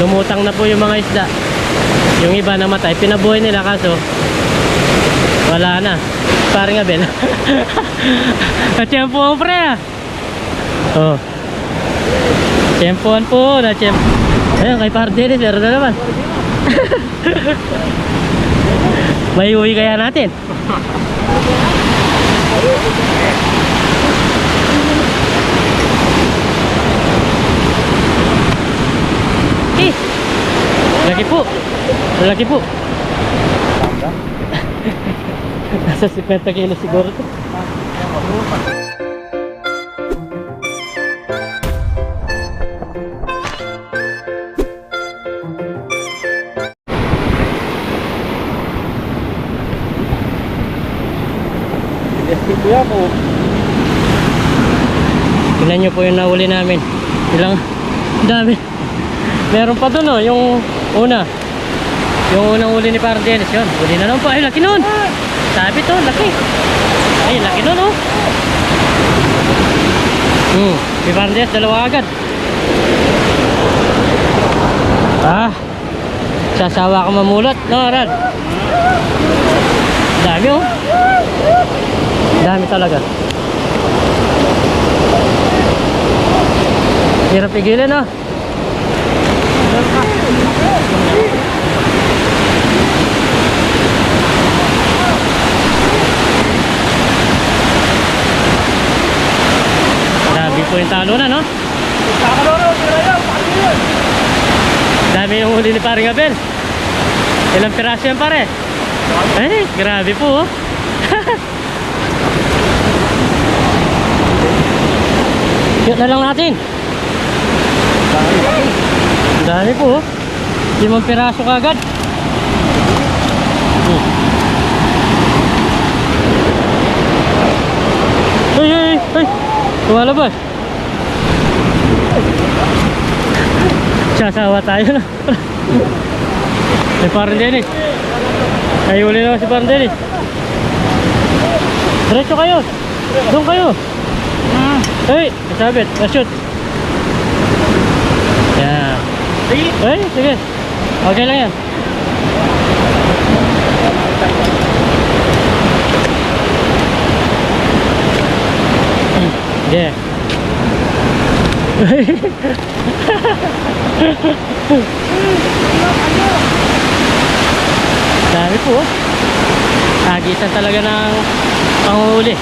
Lumutang na po yung mga isda. Yung iba namatay, pinabuhay nila kaso wala na. Parang Abel. Na-tiyempohan pre ah. Oh. Tiyempohan po, na-tiyempohan. Ayun, kay Pardelis, meron na naman. May uwi kaya natin? Eh, laki po. Laki po. Nasa 50 kilo siguro to. Tingnan nyo po yung nahuli namin. Ilang dami. Meron pa dun oh, yung una. Yung unang huli ni Parang Dennis yun. Huli na naman po. Ay, laki nun. Sabi to, laki. Ay, laki nun oh. Si Parang Dennis, dalawa agad. Ah, sasawa ka mamulot. No, Arad? Dami oh. Dami talaga. Hirap pigilin oh. Grabe po yung talunan no. Dami yung huli ni Paring Abel. Ilang piraso yan pare? Ay, grabe po oh. Yun na lang natin. Ang dami po oh. 5 piraso kagad. Ay, ay, ay. Tumalabas. Sasawa tayo na. Si Parang Dennis. Ay, uli naman si Parang Dennis. Diretso kayo. Doon kayo. Ay, nasabit. Nashoot. Yan. Ay, sige. Okay lang yan. Yeah. Dami po. Agitan talaga ng panghuli.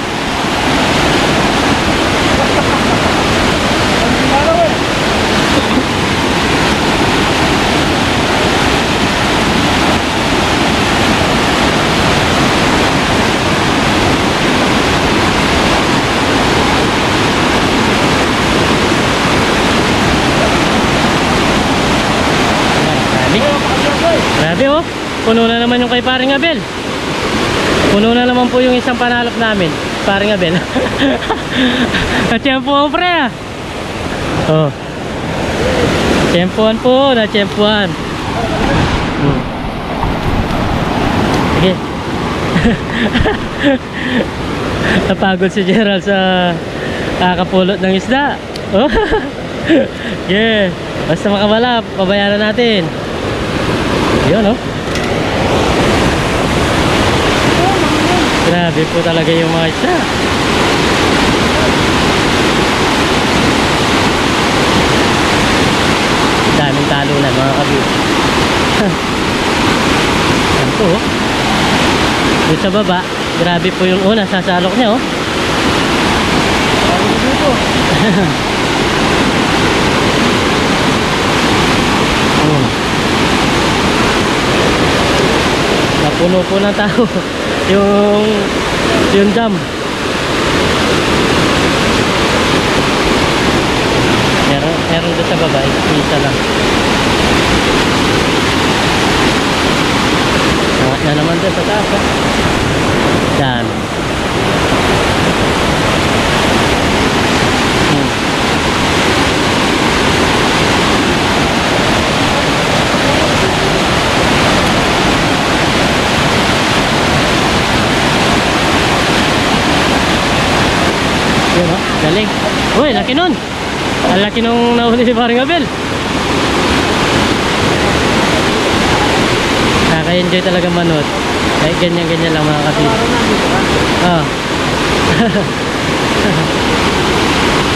Grabe oh, puno na naman yung kay Paring Abel. Puno na naman po yung isang panalok namin, Paring Abel. Na-tiyempohan pre ah. Oh. Tiyempohan po, na-tiyempohan. Sige. Napagod si Gerald sa kakapulot ng isda. Oh. Yeah. Basta makawala, pabayaran natin. Yun oh. Grabe po talaga yung mga isda. Daming talunan mga kabib. Yan po oh. Doon sa baba, grabe po yung una, sasalok niya oh. Napuno po ng tao yung dam. Meron doon sa baba, isa lang. Na naman doon sa taas oh. Dami. Yun o, galing. Uy, laki nun. Ang laki nung nahuli si Paring Abel. Nakaka-enjoy talaga manood. Kahit ganyan-ganyan lang mga kabida. Oh.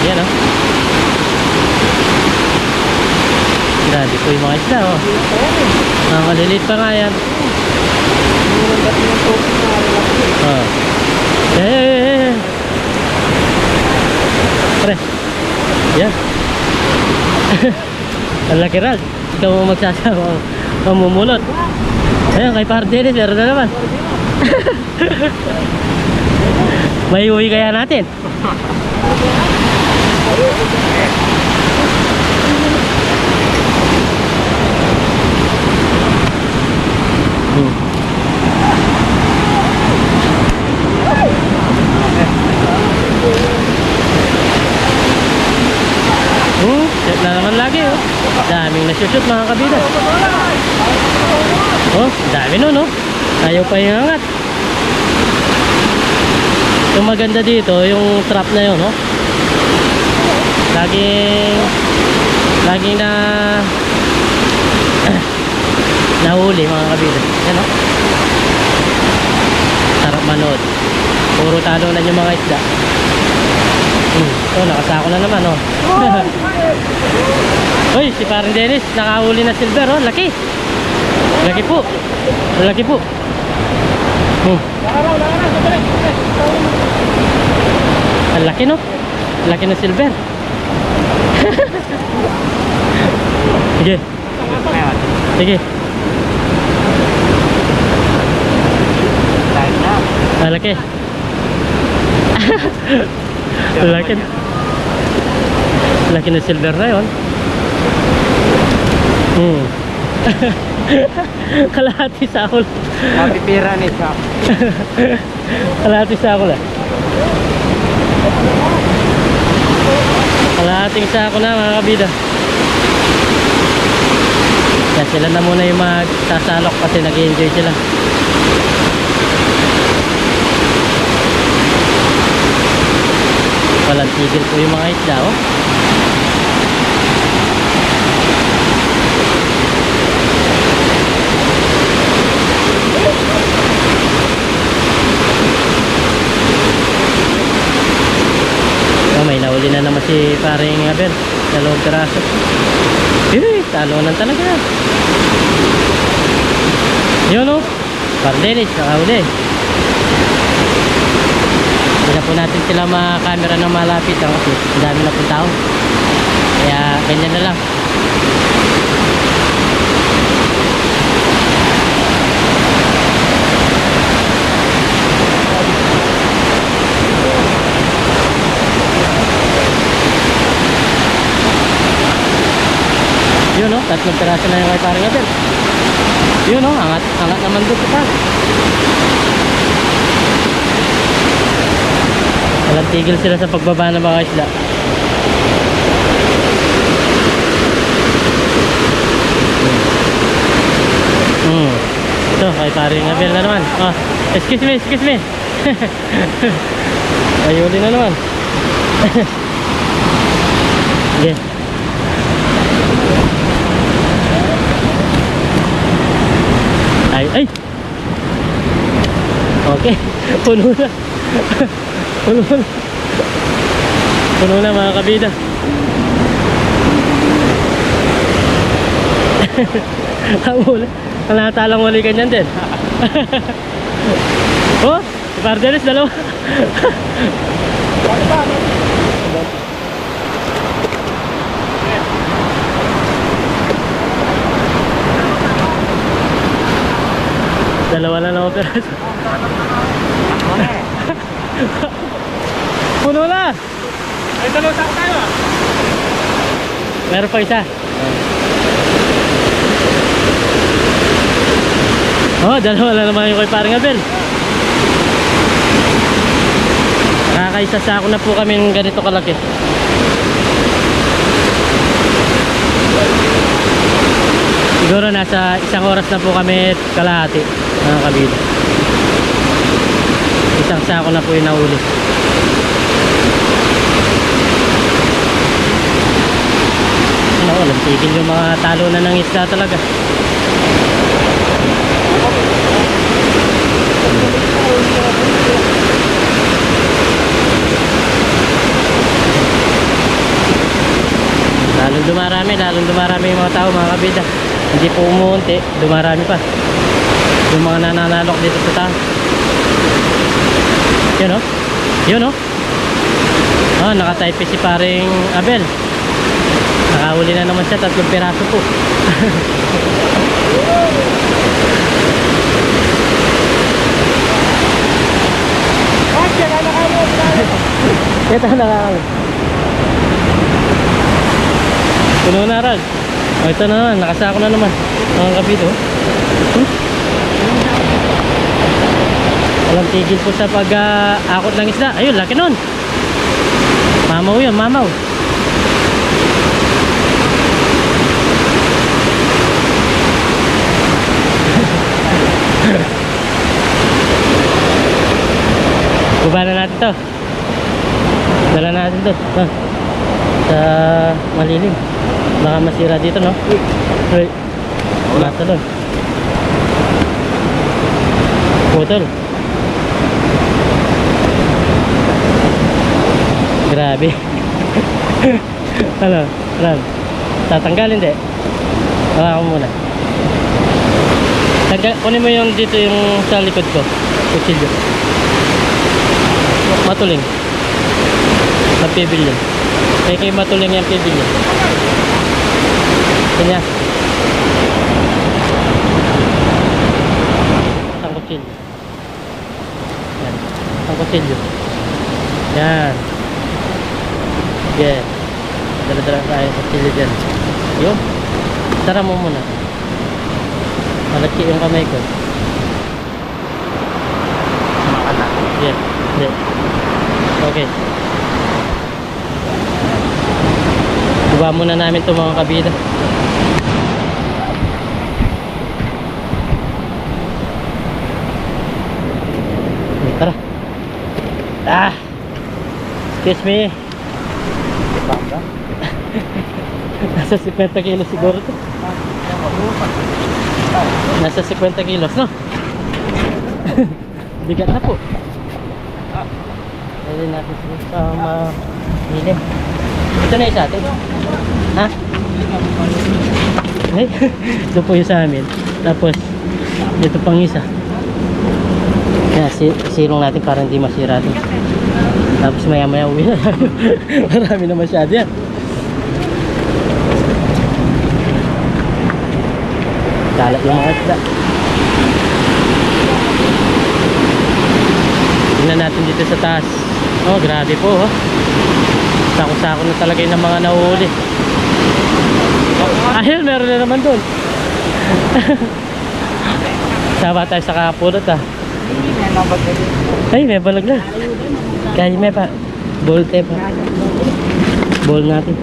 Yan oh. Grabe po yung mga isda oh. Maliliit pa nga yan. Oh. Pre. Yan. Ang laki ral. Ikaw mo magsasawa. Mamumulot. Ayun, kay Pardelis, meron na naman. May uwi kaya natin? Set na naman lagi oh. Daming nasushoot mga kabida. Oh, dami nun oh. Ayaw pa yung angat. Yung maganda dito, yung trap na yun oh. Laging na nahuli mga kabida. Yan oh. Sarap manood. Puro talunan yung mga isda. Nakasako na naman oh. Uy, si parang Dennis nakahuli na silver oh, laki. Laki po. Laki po. Ang laki no. Laki na silver. Sige. Sige. Laki. Laki. Laki na silver na yun. Kalahati sa ako. Mapipira ni siya. Kalahati sa ako lang. Kalahating sa ako na mga kabida. Kaya sila na muna yung magsasalok kasi nag-enjoy sila. Walang tigil po yung mga isda oh. May nahuli na naman si paring Abel. Dalawang piraso. Talunan talaga. Yun o. Pardelis, nakahuli. Hindi na po natin sila makakamera ng malapit kasi ang dami na po tao. Kaya ganyan na lang. Yun o, tatlong piraso na yung kay paring Abel. Yun o, angat naman doon pa. Walang tigil sila sa pagbaba ng mga isda. Ito, kay paring Abel na naman. Oh, excuse me. Ayuli na naman. Sige. Ay. Okay, puno na. Puno na mga kabida. Ang natalang wali kanyan din. Oh, si Pardelis dalawa. Dalawa na lang piraso. Puno na. Ay, dalawa sa tayo ah. Meron pa isa. Oh, dalawa na naman yung kay paring Abel. Nakakaisa sa ako na po kami ng ganito kalaki. Siguro nasa 1 oras na po kami kalahati mga kabida. Isang sako na po yung nahuli. Walang tigil yung mga talunan ng isda talaga. Lalong dumarami yung mga tao, mga kabida. Hindi po umuunti, dumarami pa. Yung mga nananalok dito sa taas. Yun o. Yun o. Oh, nakatype si paring Abel. Nakahuli na naman siya, 3 piraso po. Ito nakakawin. Puno na rin. Oh, ito na naman, nakasako na naman. Mga kabito. Walang tigil po sa pag-akot ng isda. Ayun, laki nun. Mamaw yun, mamaw. Baba na natin to. Dala natin to. Sa malilim. Baka masira dito, no? Uy. Matalon. Putol. Grabe. Ano? Ram. Tatanggalin di? Hawakan mo muna. Kunin mo yung dito yung sa likod ko. Kutsilyo. Matuling. Ang pibil yun. Kaya matuling yung pibil yun. Kanya. Ang kutsilyo. Yan. Ang kutsilyo. Yan. Yan. Dala-dala tayo sa kutsilyo dyan. Yun. Tara mo muna. Malaki yung kamay ko. Makala. Yan. Yan. Okay. Buba muna namin ito mga kabida. Tara. Ah! Excuse me. Bangga. Nasa 50 kilos siguro ito. Nasa 50 kilos, no? Bigat na po. Dali natin sa malilim. Ito na isa atin. Ha? Ay, ito po yung sa amin. Tapos, dito pang isa. Kaya silong natin para hindi masira ito. Tapos maya maya uwi na. Marami na masyado yan. Kalat yung mga isda. Tingnan natin dito sa taas. Oh, grabe po, oh. Sako-sako na talaga yung mga nahuli. Oh, ayun, meron na naman doon. Sama tayo sa kapulot, ah. Ay, may balag na. Kaya may pa. Ball tape, ah. Ball natin.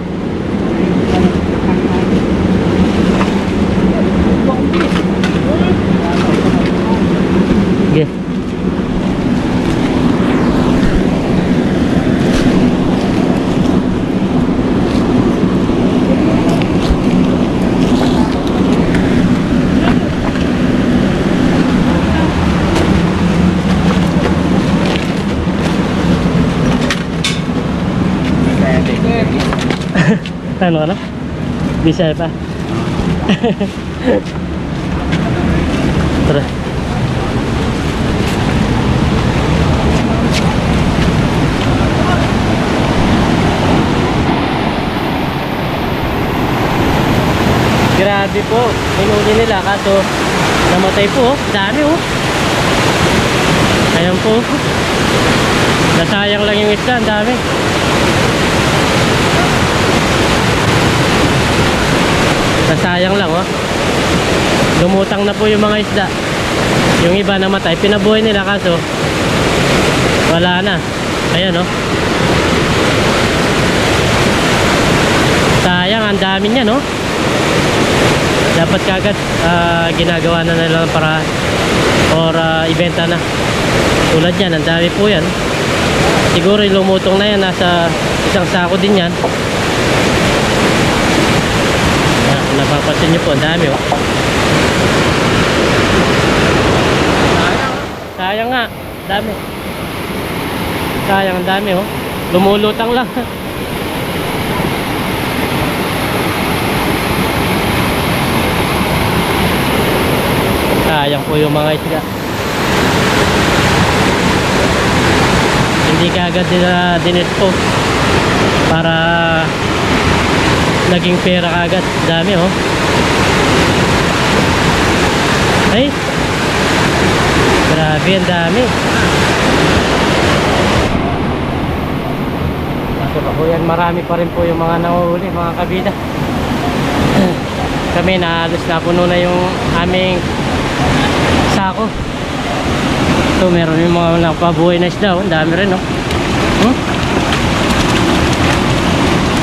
Okay. Ano ka na? Bisaya pa. Tara. Grabe po. Hinuli nila kaso namatay po. Dami oh. Ayan po. Nasayang lang yung isda. Ang dami. Nasayang lang oh. Lumutang na po yung mga isda. Yung iba namatay. Pinabuhay nila kaso wala na. Ayan oh. Sayang, ang dami niya no. Dapat kagad ginagawa na nila para or ibenta na. Tulad yan, ang dami po yan. Siguro lumutong na yan. Nasa isang sako din yan. Napapansin nyo po, ang dami oh. Sayang nga. Dami. Sayang, ang dami oh. Lumulutang lang. Sayang po yung mga isda. Hindi kaagad nila dineto para naging pera kaagad. Dami oh. Ay, grabe, ang dami. Kaso pa po yan, marami pa rin po yung mga nahuhuli, mga kabida. Kami naalos na puno na yung aming sako. Ito meron yung mga nakapabuhay na isda. Ang dami rin oh.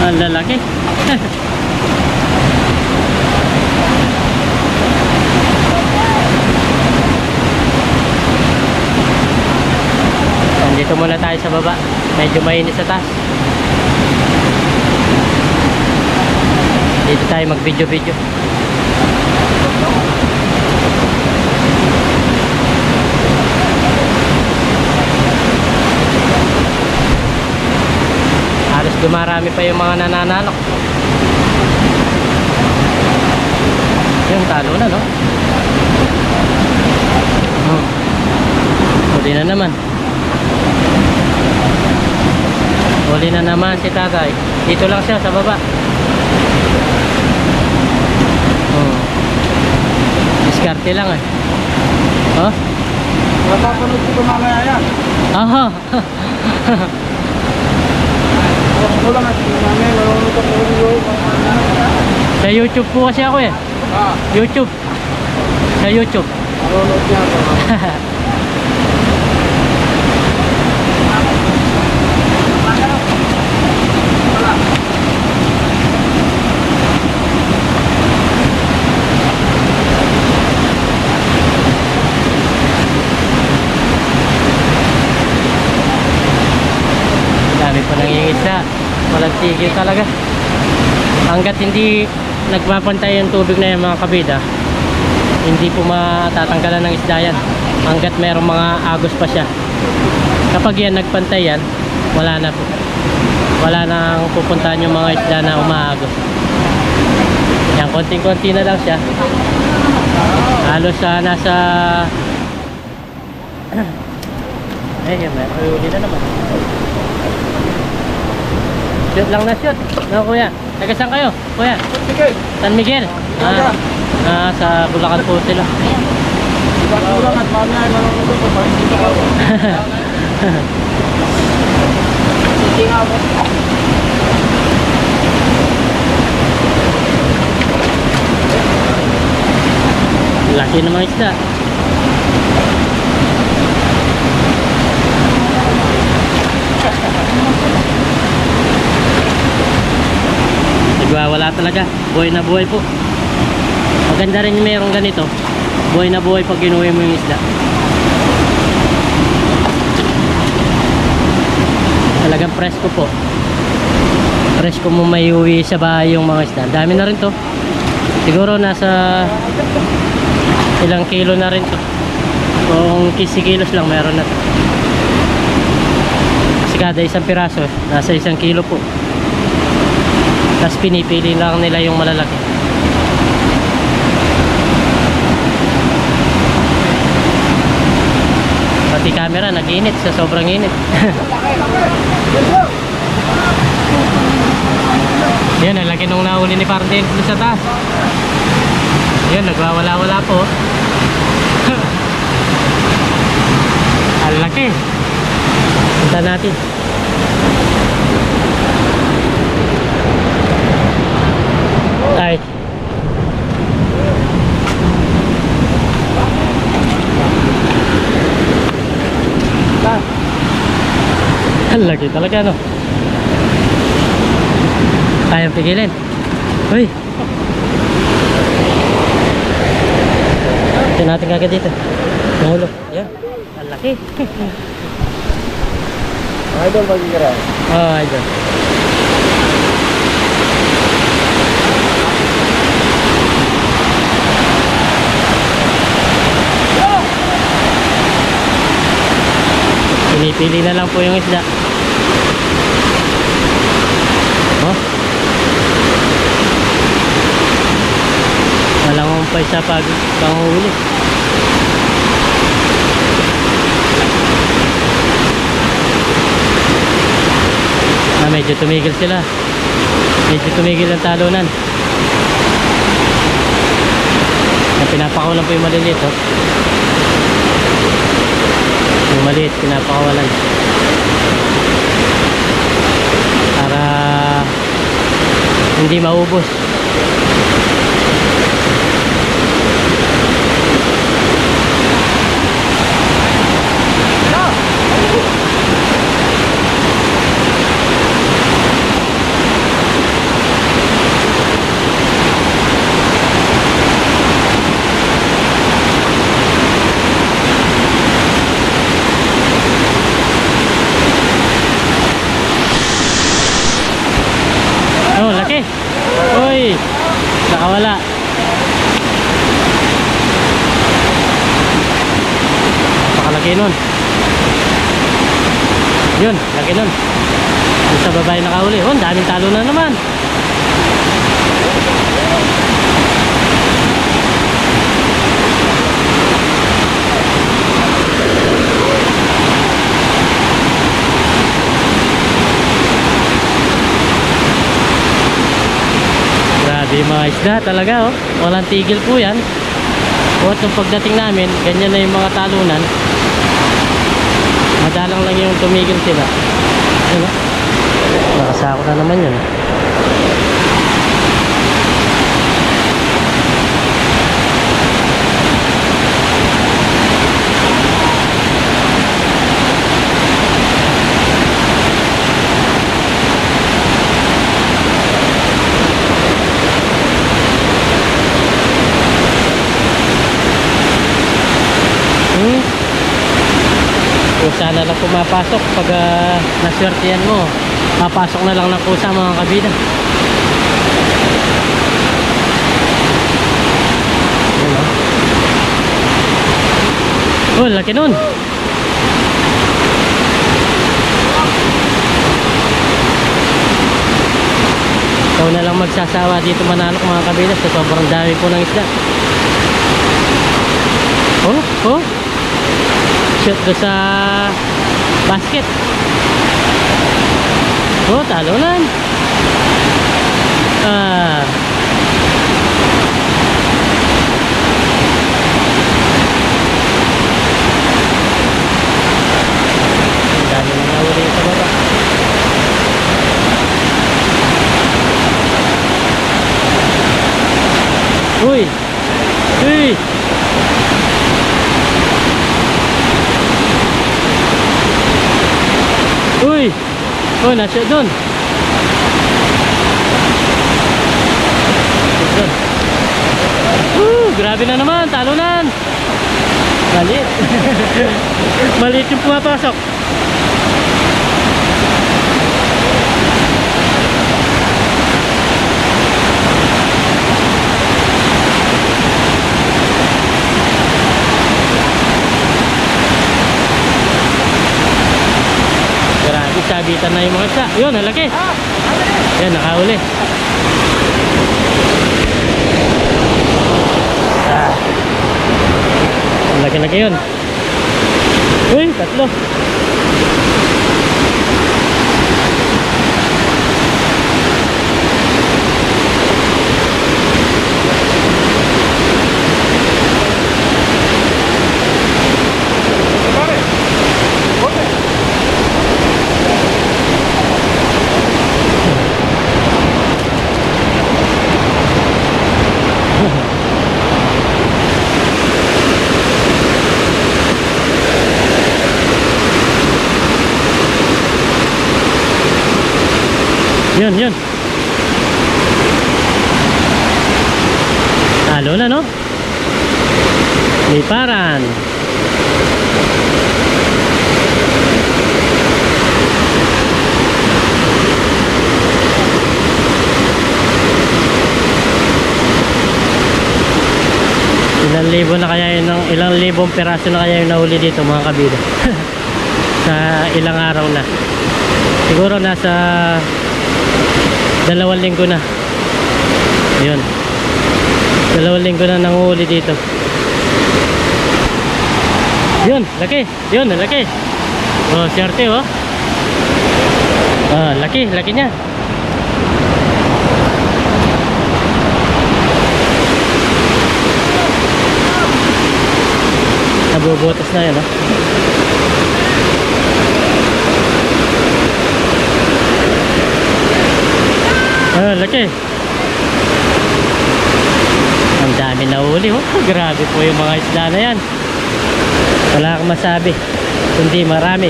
Ang lalaki. Dito muna tayo sa baba. Medyo mainit sa taas. Dito tayo mag video. Halos dumarami pa yung mga nananalok. Yung talo na no. Huli na naman. Huli na naman si tatay. Dito lang siya sa baba. Diskarte lang eh. Oh? Napapanood ko ba mamaya yan? Aha. Ako lang at mamaya marunod ako Sa YouTube po kasi ako eh. YouTube. Sa YouTube. Marunod niya ako. Dami pa nangingisda. Walang tigil talaga. Hanggat hindi nagpapantay yung tubig na yan mga kabida, hindi po matatanggalan ng isda yan. Hanggat mayroong mga agos pa siya. Kapag yan nagpantay yan, wala na po. Wala nang pupuntahan yung mga isda na umaagos. Yan, konting-konti na lang siya. Halos nasa ayun, may huli na naman. Shoot lang na shoot. No, kuya. Taga saan kayo? Kuya? San Miguel. Sa Bulacan po sila. Lang at mamaya marunod ako. Dito ako. Sige nga po. Laki ng mga isda. Nagwawala talaga. Buhay na buhay po. Maganda rin yung mayroong ganito. Buhay na buhay pag ginuwi mo yung isda. Talagang presko po. Presko mo may uwi sa bahay yung mga isda. Dami na rin to. Siguro nasa ilang kilo na rin to. Kung 15 kilos lang meron na to. Kasi kada isang piraso nasa 1 kilo po. Tapos pinipili lang nila yung malalaki. Pati camera nag-init sa sobrang init. Yan, ang laki nung nahuli ni Parden doon sa taas. Yan, nagwawala-wala po. Ang laki. Punta natin. Ay. Ang laki talaga no. Kayang pigilin. Uy. Ito natin kagad dito. Mahulog. Yan. Ang laki. Idol magigara. Oh, idol. Pinipili na lang po yung isda. Oh. Walang umpay sa panghuli. Medyo tumigil sila. Medyo tumigil ang talunan. Pinapakawalan po yung maliliit, oh. Yung maliit, pinapakawalan. Para hindi maubos. Oh, laki. Uy, nakawala. Napakalaki nun. Yun, laki nun. Yung sa babae nakahuli. Oh, daming talo na naman. Grabe yung mga isda talaga, oh. Walang tigil po yan. At nung pagdating namin, ganyan na yung mga talunan. Madalang lang yung tumigil sila. Ayun, oh. Nakasako na naman yun. Kung sana lang pumapasok pag naswertihan mo, papasok na lang ng kusa mga kabida. Oh, laki nun. Ikaw na lang magsasawa dito manalok mga kabida sa sobrang dami po ng isda. Oh, oh. Shoot do sa basket. Oh, talunan. Ah. Dami na nahuli sa baba. Uy. Uy. Uy! Oh, nasa doon. Grabe na naman, talunan. Maliit. Maliit yung pumapasok. Sabitan na yung mga isda. Yun, halaki. Yan, nakahuli. Laki-laki yun. Uy, tatlo. Yun, yun. Talo na, no? Liparan. Ilang libo na kaya yun, ilang libong peraso na kaya yung nahuli dito mga kabida. Sa sa ilang araw na. Siguro nasa 2 linggo na. Ayun. 2 linggo na nanguhuli dito. Yun, laki. Yun, laki. Oh, swerte oh. Ah, laki niya. Nabubutas na yun, oh. Ah, laki. Ang dami na uli, oh. Grabe po yung mga isda na yan. Wala akong masabi. Hindi marami.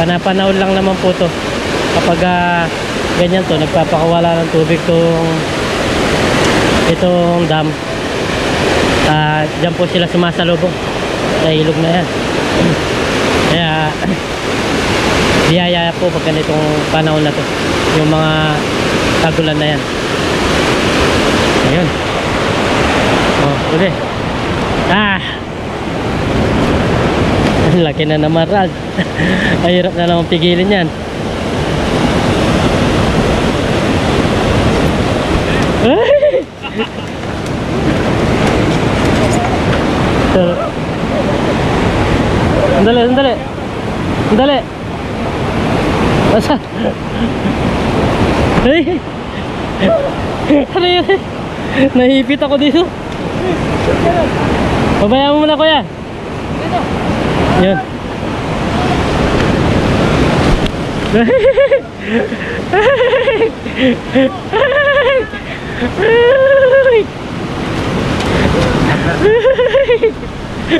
Panapanahon lang naman po to. Kapag ganyan to, nagpapakawala ng tubig itong dam. Diyan po sila sumasalubong sa ilog na yan. Kaya biyaya po pag ganitong panahon na to, yung mga tagulan na yan. Ayun. Oh, uli. Ang laki na naman, Rad. Mahirap na naman pigilin yan. Sandali. Basta. Ano yun? Nahipit ako dito. Pabayaan mo muna, kuya. Yun.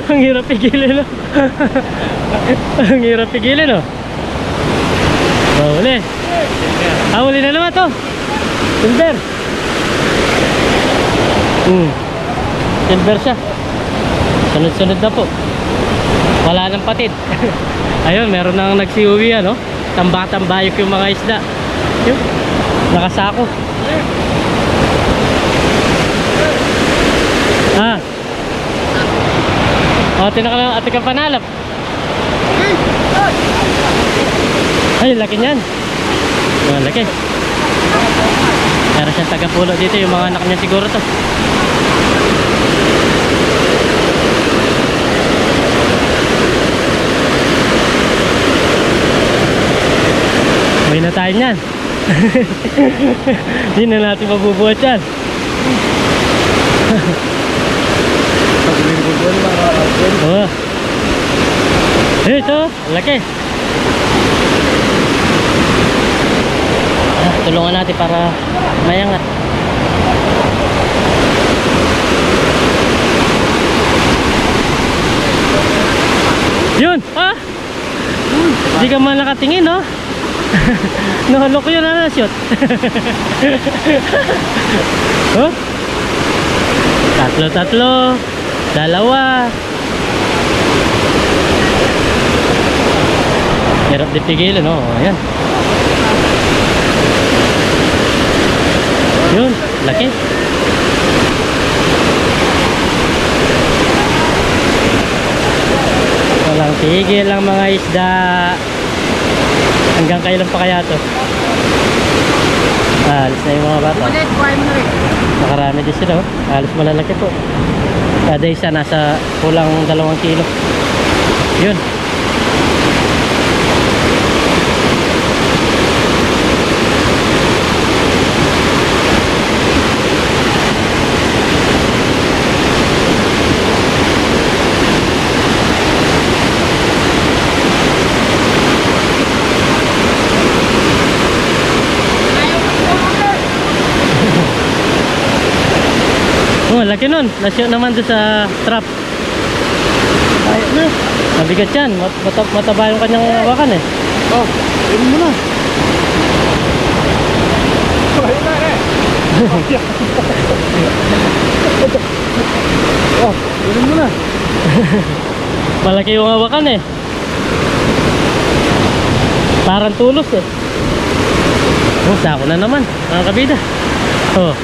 Ang hirap pigilin, no? Ang hirap pigilin, no? Oh, uli. Uli na naman to. Silver. Silver siya. Sunod-sunod na po. Wala nang patid. Ayun, meron nang nagsiuwi, no? Tambak-tambayok yung mga isda. Yun. Nakasako. Oh, tinaka ate ka panalap. Ay, laki niyan. Oh, laki. Meron siyang tagapulo dito, yung mga anak niya siguro to. May na tayo niyan. Hindi na natin mabubuhat yan. Oh. Ito, laki. Tulungan natin para mayangat. Yun, hindi ka man nakatingin, no? Nahalok yun, shoot. Oh? Tatlo, dalawa. Hirap dipigilin, no? Ayan. Yun, laki. Walang tigil lang mga isda. Hanggang kailan pa kaya to? Alis na yung mga bata. Nakarami din sila, oh. Alis malalaki po. Kada isa nasa kulang 2 kilo. Yun. Oh, laki nun. Nashoot naman doon sa trap. Ayun na. Mabigat yan. Mataba yung kanyang hawakan, eh. Oh, yun mo na. Ayun na, eh. Oh, yun mo na. Malaki yung hawakan, eh. Parang tulos, eh. Oh, sako na naman. Mga kabida. Oh.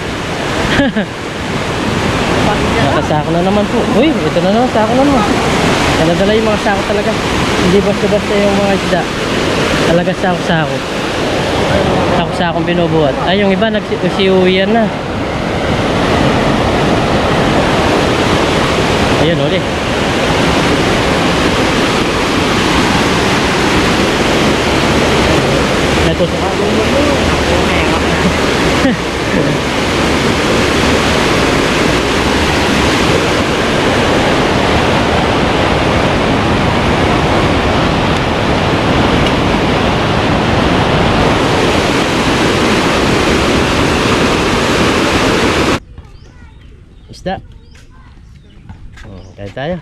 Nakasako na naman po. Uy, ito na naman, sako na naman. Dala-dala yung mga sako talaga. Hindi basta-basta yung mga isda. Talaga sako-sako. Sako-sakong binubuhat. Ay, yung iba nagsiuwian na. Ayun, uli. Ito sa isda. Kain tayo.